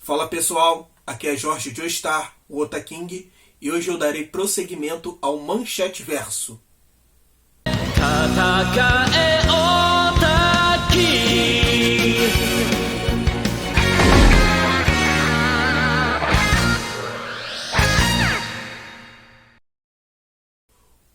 Fala pessoal, aqui é Jorge Joestar, o Otaking, e hoje eu darei prosseguimento ao Manchete Verso.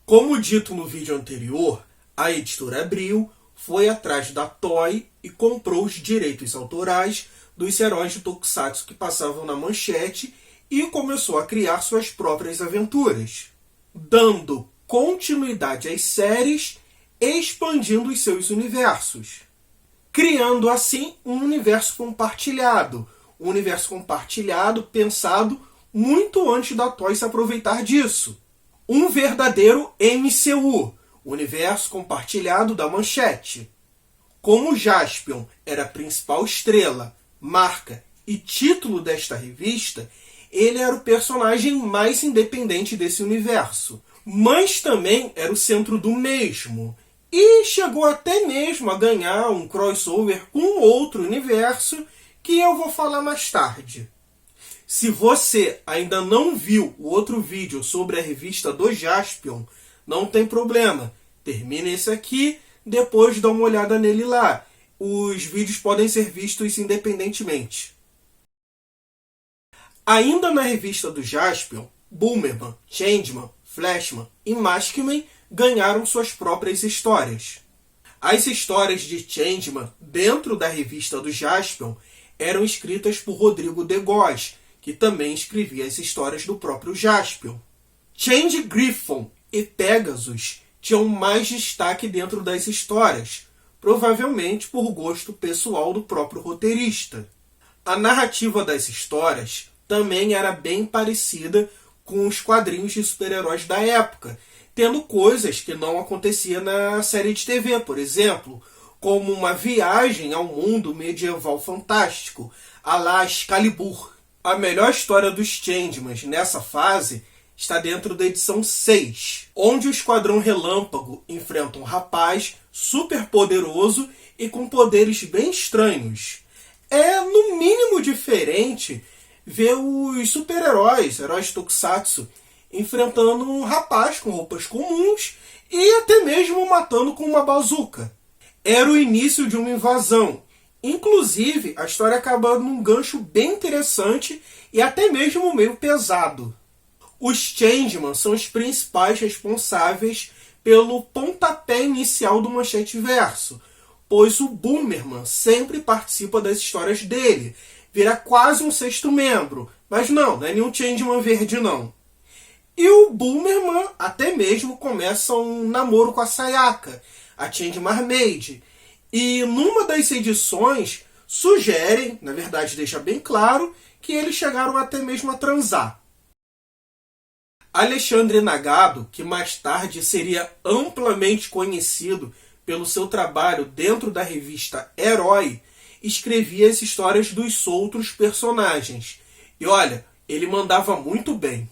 Como dito no vídeo anterior, a editora Abril foi atrás da Toei e comprou os direitos autorais dos heróis de Tokusatsu que passavam na Manchete e começou a criar suas próprias aventuras, dando continuidade às séries e expandindo os seus universos, criando assim um universo compartilhado pensado muito antes da Toei se aproveitar disso. Um verdadeiro MCU, Universo Compartilhado da Manchete. Como Jaspion era a principal estrela, marca e título desta revista, ele era o personagem mais independente desse universo, mas também era o centro do mesmo, e chegou até mesmo a ganhar um crossover com outro universo que eu vou falar mais tarde. Se você ainda não viu o outro vídeo sobre a revista do Jaspion, não tem problema. Termina esse aqui, depois dá uma olhada nele lá. Os vídeos podem ser vistos independentemente. Ainda na revista do Jaspion, Boomerman, Changeman, Flashman e Maskman ganharam suas próprias histórias. As histórias de Changeman dentro da revista do Jaspion eram escritas por Rodrigo Degós, que também escrevia as histórias do próprio Jaspion. Change Griffon e Pegasus tinham mais destaque dentro das histórias, provavelmente por gosto pessoal do próprio roteirista. A narrativa das histórias também era bem parecida com os quadrinhos de super-heróis da época, tendo coisas que não acontecia na série de TV, por exemplo, como uma viagem ao mundo medieval fantástico, à la Excalibur. A melhor história dos Changemans nessa fase está dentro da edição 6, onde o Esquadrão Relâmpago enfrenta um rapaz super poderoso e com poderes bem estranhos. É, no mínimo, diferente ver os super-heróis, heróis Tokusatsu, enfrentando um rapaz com roupas comuns e até mesmo matando com uma bazuca. Era o início de uma invasão. Inclusive, a história acaba num gancho bem interessante e até mesmo meio pesado. Os Changeman são os principais responsáveis pelo pontapé inicial do Manchete Verso, pois o Boomerman sempre participa das histórias dele, vira quase um sexto membro, mas não é nenhum Changeman verde não. E o Boomerman até mesmo começa um namoro com a Sayaka, a Changeman Maid, e numa das edições sugerem, na verdade deixa bem claro, que eles chegaram até mesmo a transar. Alexandre Nagado, que mais tarde seria amplamente conhecido pelo seu trabalho dentro da revista Herói, escrevia as histórias dos outros personagens. E olha, ele mandava muito bem.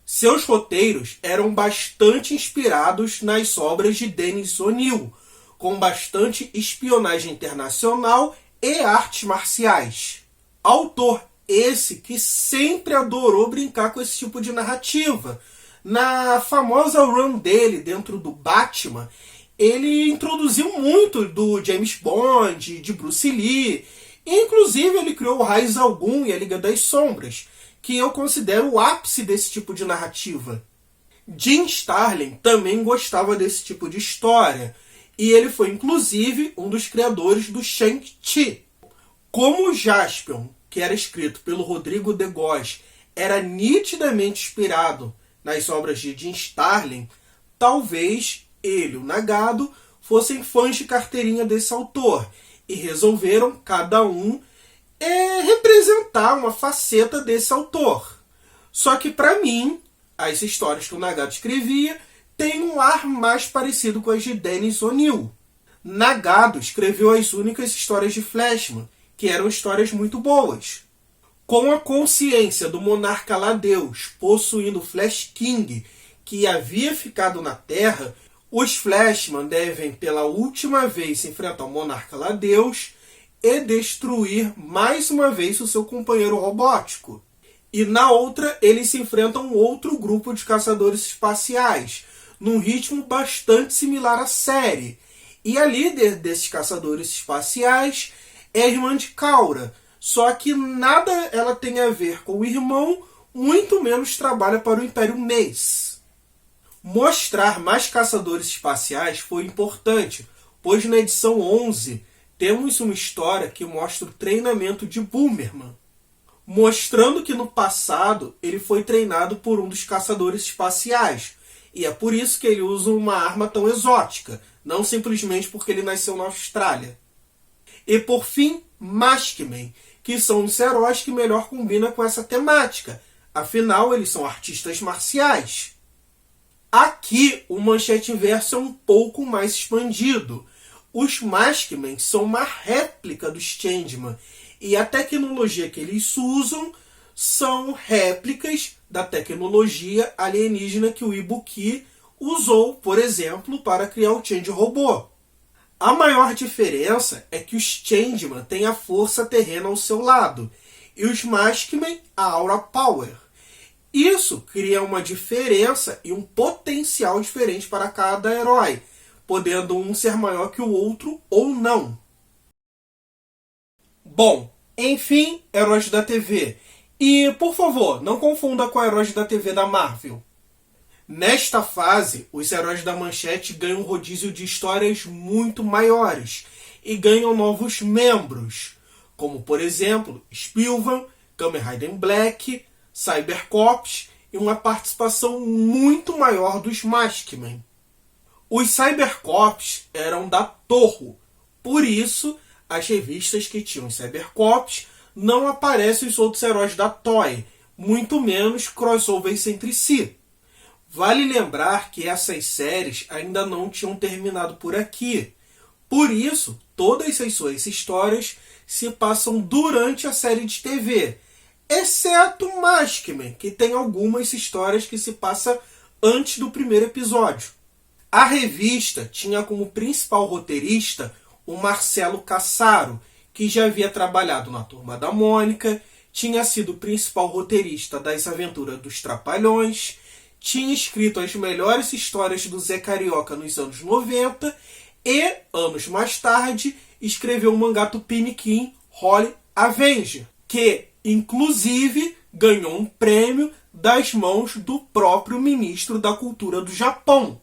Seus roteiros eram bastante inspirados nas obras de Dennis O'Neil, com bastante espionagem internacional e artes marciais. Autor esse que sempre adorou brincar com esse tipo de narrativa. Na famosa run dele dentro do Batman, ele introduziu muito do James Bond, de Bruce Lee. Inclusive ele criou o Ra's al Ghul e a Liga das Sombras, que eu considero o ápice desse tipo de narrativa. Jim Starlin também gostava desse tipo de história, e ele foi inclusive um dos criadores do Shang-Chi. Como o Jaspion, que era escrito pelo Rodrigo Degós, era nitidamente inspirado nas obras de Jim Starlin, talvez ele e o Nagado fossem fãs de carteirinha desse autor e resolveram cada um representar uma faceta desse autor. Só que para mim, as histórias que o Nagado escrevia têm um ar mais parecido com as de Dennis O'Neil. Nagado escreveu as únicas histórias de Flashman, que eram histórias muito boas. Com a consciência do monarca Ladeus possuindo Flash King, que havia ficado na Terra, os Flashman devem pela última vez enfrentar o monarca Ladeus e destruir mais uma vez o seu companheiro robótico. E na outra, eles se enfrentam um outro grupo de caçadores espaciais, num ritmo bastante similar à série. E a líder desses caçadores espaciais é a irmã de Kara, só que nada ela tem a ver com o irmão, muito menos trabalha para o Império Mace. Mostrar mais caçadores espaciais foi importante, pois na edição 11 temos uma história que mostra o treinamento de Boomerman, mostrando que no passado ele foi treinado por um dos caçadores espaciais, e é por isso que ele usa uma arma tão exótica, não simplesmente porque ele nasceu na Austrália. E por fim, Maskman, que são os heróis que melhor combinam com essa temática, afinal eles são artistas marciais. Aqui o Mancheteverso é um pouco mais expandido. Os Maskman são uma réplica dos Changeman, e a tecnologia que eles usam são réplicas da tecnologia alienígena que o Ibuki usou, por exemplo, para criar o Change Robô. A maior diferença é que os Changeman têm a força terrena ao seu lado, e os Maskman a Aura Power. Isso cria uma diferença e um potencial diferente para cada herói, podendo um ser maior que o outro ou não. Bom, enfim, heróis da TV. E, por favor, não confunda com heróis da TV da Marvel. Nesta fase, os heróis da Manchete ganham um rodízio de histórias muito maiores e ganham novos membros, como, por exemplo, Spilvan, Kamen Rider Black, Cybercops e uma participação muito maior dos Maskman. Os Cybercops eram da Toho, por isso as revistas que tinham Cybercops não aparecem os outros heróis da Toei, muito menos crossovers entre si. Vale lembrar que essas séries ainda não tinham terminado por aqui. Por isso, todas as suas histórias se passam durante a série de TV, exceto Maskman, que tem algumas histórias que se passam antes do primeiro episódio. A revista tinha como principal roteirista o Marcelo Cassaro, que já havia trabalhado na Turma da Mônica, tinha sido o principal roteirista das Aventuras dos Trapalhões, tinha escrito as melhores histórias do Zé Carioca nos anos 90 e, anos mais tarde, escreveu o mangá Tupiniquim Holly Avenger, que, inclusive, ganhou um prêmio das mãos do próprio ministro da Cultura do Japão.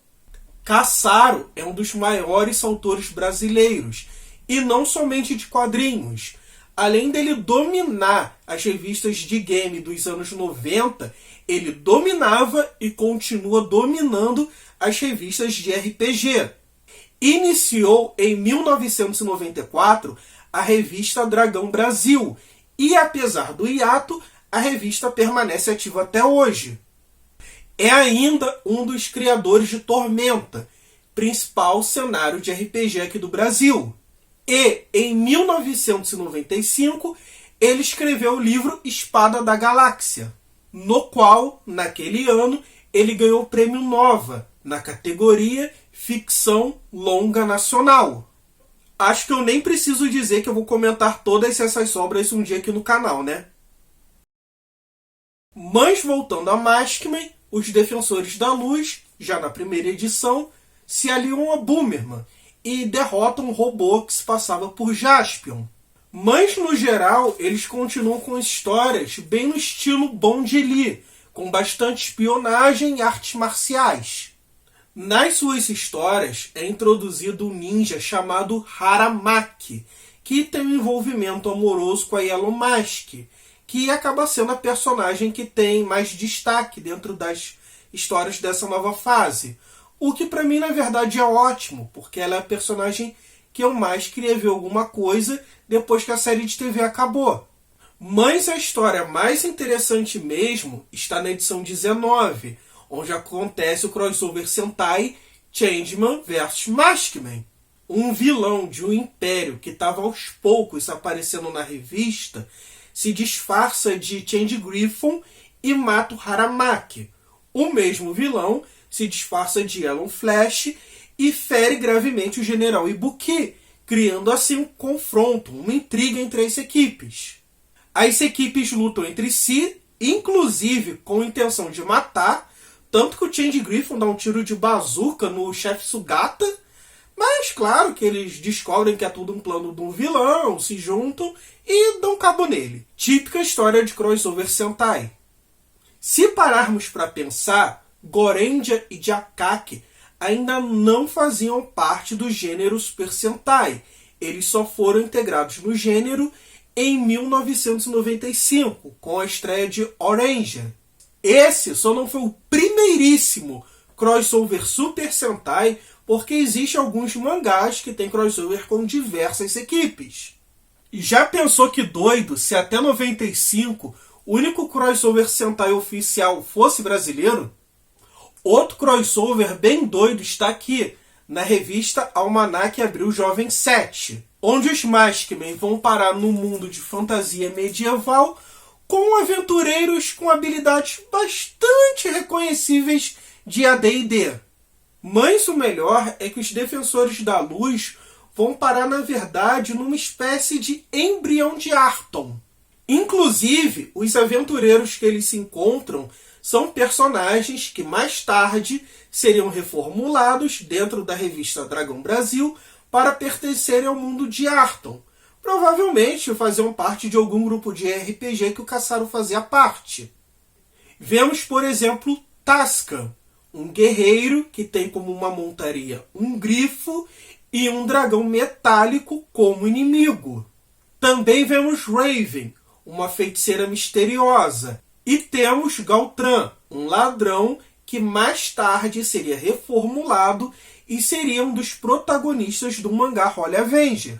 Cassaro é um dos maiores autores brasileiros, e não somente de quadrinhos. Além dele dominar as revistas de game dos anos 90, ele dominava e continua dominando as revistas de RPG. Iniciou em 1994 a revista Dragão Brasil, e apesar do hiato, a revista permanece ativa até hoje. É ainda um dos criadores de Tormenta, principal cenário de RPG aqui do Brasil. E, em 1995, ele escreveu o livro Espada da Galáxia, no qual, naquele ano, ele ganhou o Prêmio Nova, na categoria Ficção Longa Nacional. Acho que eu nem preciso dizer que eu vou comentar todas essas obras um dia aqui no canal, né? Mas, voltando a Maskman, os Defensores da Luz, já na primeira edição, se aliam a Boomerman e derrotam um robô que se passava por Jaspion. Mas, no geral, eles continuam com histórias bem no estilo Bond Lee, com bastante espionagem e artes marciais. Nas suas histórias é introduzido um ninja chamado Haramaki, que tem um envolvimento amoroso com a Yellow Mask, que acaba sendo a personagem que tem mais destaque dentro das histórias dessa nova fase. O que para mim, na verdade, é ótimo, porque ela é a personagem que eu mais queria ver alguma coisa depois que a série de TV acabou. Mas a história mais interessante mesmo está na edição 19, onde acontece o crossover Sentai Changeman vs Maskman. Um vilão de um império que estava aos poucos aparecendo na revista se disfarça de Change Griffon e mata o Haramaki. O mesmo vilão se disfarça de Elon Flash e fere gravemente o general Ibuki, criando assim um confronto, uma intriga entre as equipes. As equipes lutam entre si, inclusive com a intenção de matar, tanto que o Change Griffon dá um tiro de bazuca no chefe Sugata, mas claro que eles descobrem que é tudo um plano de um vilão, se juntam e dão cabo nele. Típica história de crossover Sentai. Se pararmos para pensar, Gorenja e Jakaki ainda não faziam parte do gênero Super Sentai. Eles só foram integrados no gênero em 1995, com a estreia de Oranger. Esse só não foi o primeiríssimo crossover Super Sentai, porque existem alguns mangás que tem crossover com diversas equipes. E já pensou que doido se até 95 o único crossover Sentai oficial fosse brasileiro? Outro crossover bem doido está aqui, na revista Almanac Abril Jovem 7, onde os Maskmen vão parar no mundo de fantasia medieval com aventureiros com habilidades bastante reconhecíveis de AD&D. Mas o melhor é que os Defensores da Luz vão parar, na verdade, numa espécie de embrião de Arton. Inclusive, os aventureiros que eles se encontram são personagens que mais tarde seriam reformulados dentro da revista Dragão Brasil para pertencerem ao mundo de Arton. Provavelmente faziam parte de algum grupo de RPG que o Kasaro fazia parte. Vemos, por exemplo, Tascan, um guerreiro que tem como uma montaria um grifo e um dragão metálico como inimigo. Também vemos Raven, uma feiticeira misteriosa. E temos Galtran, um ladrão que mais tarde seria reformulado e seria um dos protagonistas do mangá Holy Avenger.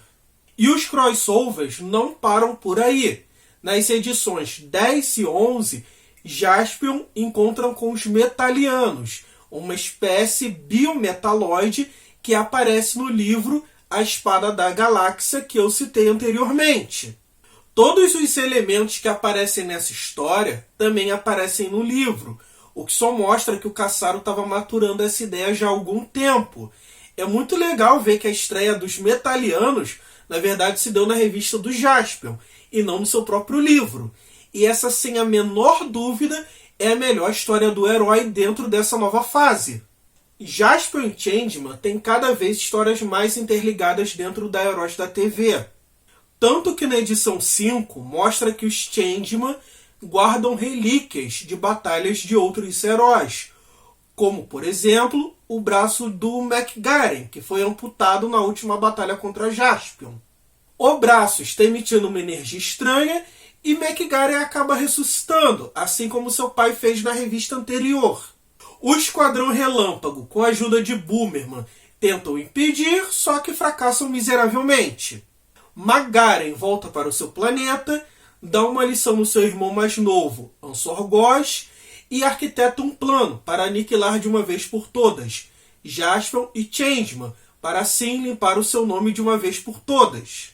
E os crossovers não param por aí. Nas edições 10 e 11, Jaspion encontram com os Metalianos, uma espécie biometaloide que aparece no livro A Espada da Galáxia, que eu citei anteriormente. Todos os elementos que aparecem nessa história também aparecem no livro, o que só mostra que o Kasaro estava maturando essa ideia já há algum tempo. É muito legal ver que a estreia dos Metalianos, na verdade, se deu na revista do Jaspion, e não no seu próprio livro. E essa, sem a menor dúvida, é a melhor história do herói dentro dessa nova fase. Jaspion e Changeman têm cada vez histórias mais interligadas dentro da Heróis da TV. Tanto que na edição 5 mostra que os Changeman guardam relíquias de batalhas de outros heróis, como, por exemplo, o braço do McGaren, que foi amputado na última batalha contra Jaspion. O braço está emitindo uma energia estranha e McGaren acaba ressuscitando, assim como seu pai fez na revista anterior. O Esquadrão Relâmpago, com a ajuda de Boomerman, tentam impedir, só que fracassam miseravelmente. McGaren volta para o seu planeta, dá uma lição no seu irmão mais novo, Ansorgos, e arquiteta um plano para aniquilar de uma vez por todas Jaspion e Changeman, para assim limpar o seu nome de uma vez por todas.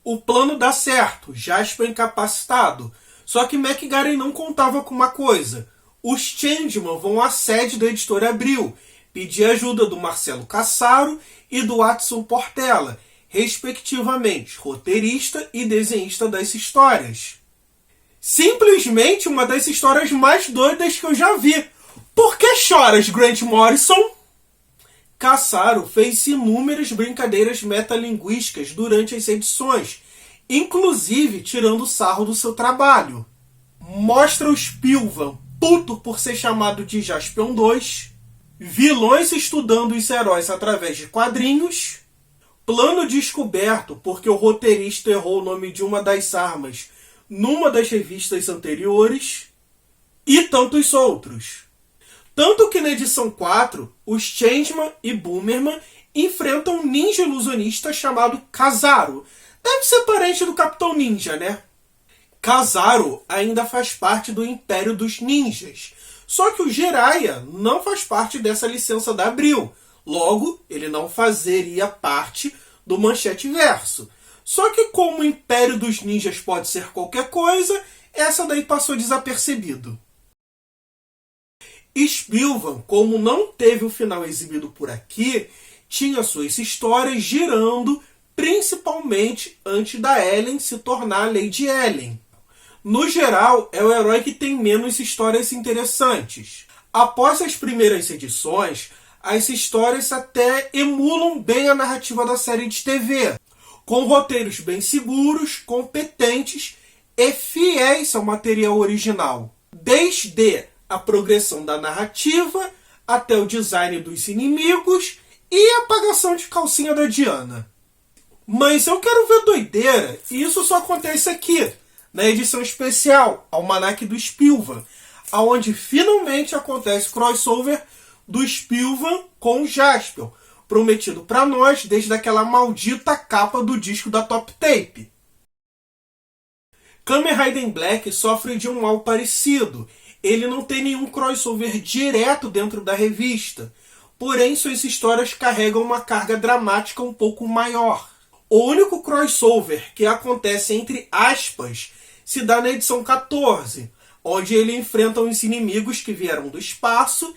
O plano dá certo, Jaspion incapacitado, só que McGaren não contava com uma coisa. Os Changeman vão à sede da editora Abril, pedir ajuda do Marcelo Cassaro e do Watson Portela, respectivamente roteirista e desenhista das histórias. Simplesmente uma das histórias mais doidas que eu já vi. Por que choras, Grant Morrison? Cassaro fez inúmeras brincadeiras metalinguísticas durante as edições, inclusive tirando sarro do seu trabalho. Mostra o Spilvan puto por ser chamado de Jaspion 2, vilões estudando os heróis através de quadrinhos, plano descoberto porque o roteirista errou o nome de uma das armas numa das revistas anteriores, e tantos outros. Tanto que na edição 4, os Changeman e Boomerman enfrentam um ninja ilusionista chamado Kazaro. Deve ser parente do Capitão Ninja, né? Kazaro ainda faz parte do Império dos Ninjas. Só que o Jiraiya não faz parte dessa licença da Abril. Logo, ele não fazeria parte do Manchete Verso. Só que como o Império dos Ninjas pode ser qualquer coisa, essa daí passou desapercebido. Spilvan, como não teve o final exibido por aqui, tinha suas histórias girando principalmente antes da Ellen se tornar Lady Ellen. No geral, é o herói que tem menos histórias interessantes. Após as primeiras edições, as histórias até emulam bem a narrativa da série de TV, com roteiros bem seguros, competentes e fiéis ao material original. Desde a progressão da narrativa, até o design dos inimigos e a apagação de calcinha da Diana. Mas eu quero ver doideira, e isso só acontece aqui, na edição especial Almanac do Spilvan, onde finalmente acontece o crossover do Spilvan com o Jaspion, prometido para nós desde aquela maldita capa do disco da Top Tape. Kamen Rider Black sofre de um mal parecido. Ele não tem nenhum crossover direto dentro da revista, porém suas histórias carregam uma carga dramática um pouco maior. O único crossover que acontece entre aspas se dá na edição 14, onde ele enfrenta os inimigos que vieram do espaço,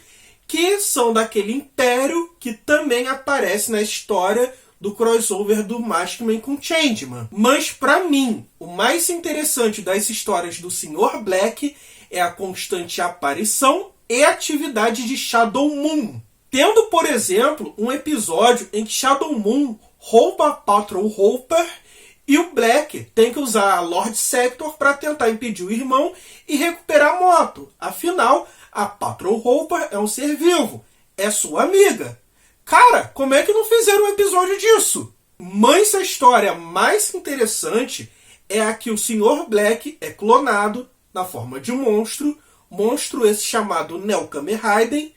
que são daquele império que também aparece na história do crossover do Maskman com Changeman. Mas para mim, o mais interessante das histórias do Sr. Black é a constante aparição e atividade de Shadow Moon. Tendo, por exemplo, um episódio em que Shadow Moon rouba a Patrol Hopper e o Black tem que usar a Lord Sector para tentar impedir o irmão e recuperar a moto. Afinal, a Patrol Hopper é um ser vivo, é sua amiga. Cara, como é que não fizeram um episódio disso? Mas a história mais interessante é a que o Sr. Black é clonado na forma de um monstro esse chamado Neo Kamen Rider,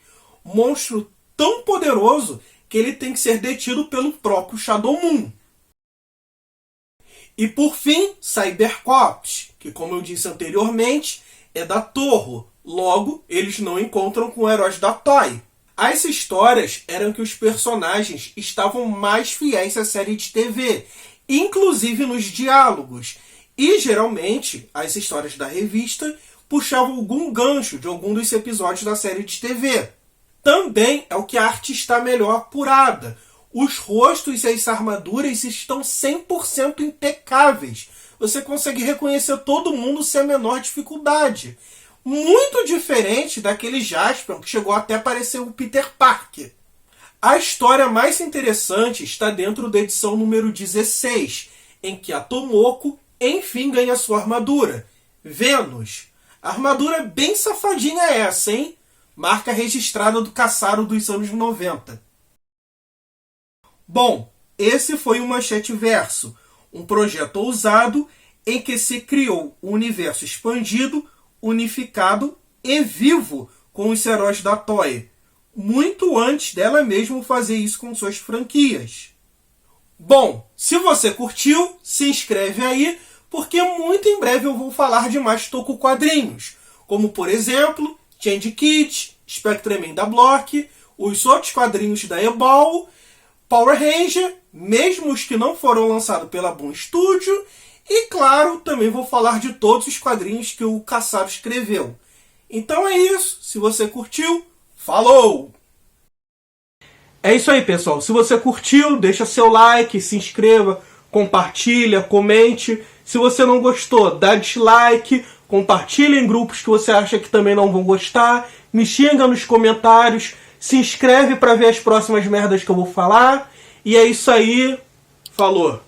monstro tão poderoso que ele tem que ser detido pelo próprio Shadow Moon. E por fim, Cybercops, que como eu disse anteriormente, é da Toho. Logo, eles não encontram com heróis da Toei. As histórias eram que os personagens estavam mais fiéis à série de TV, inclusive nos diálogos. E geralmente, as histórias da revista puxavam algum gancho de algum dos episódios da série de TV. Também é o que a arte está melhor apurada. Os rostos e as armaduras estão 100% impecáveis. Você consegue reconhecer todo mundo sem a menor dificuldade. Muito diferente daquele Jaspion que chegou até a parecer o Peter Parker. A história mais interessante está dentro da edição número 16, em que a Tomoko enfim ganha sua armadura. Venus. A armadura bem safadinha é essa, hein? Marca registrada do Caçaro dos anos 90. Bom, esse foi o Manchete Verso, um projeto ousado em que se criou um universo expandido, unificado e vivo com os heróis da Toei, muito antes dela mesma fazer isso com suas franquias. Bom, se você curtiu, se inscreve aí, porque muito em breve eu vou falar de mais Toku quadrinhos, como por exemplo, Change Kit, Spectreman da Block, os outros quadrinhos da Ebol, Power Ranger, mesmo os que não foram lançados pela Boom Studio, e claro, também vou falar de todos os quadrinhos que o Caçaro escreveu. Então é isso, se você curtiu, falou! É isso aí, pessoal. Se você curtiu, deixa seu like, se inscreva, compartilha, comente. Se você não gostou, dá dislike, compartilha em grupos que você acha que também não vão gostar, me xinga nos comentários, se inscreve para ver as próximas merdas que eu vou falar. E é isso aí. Falou!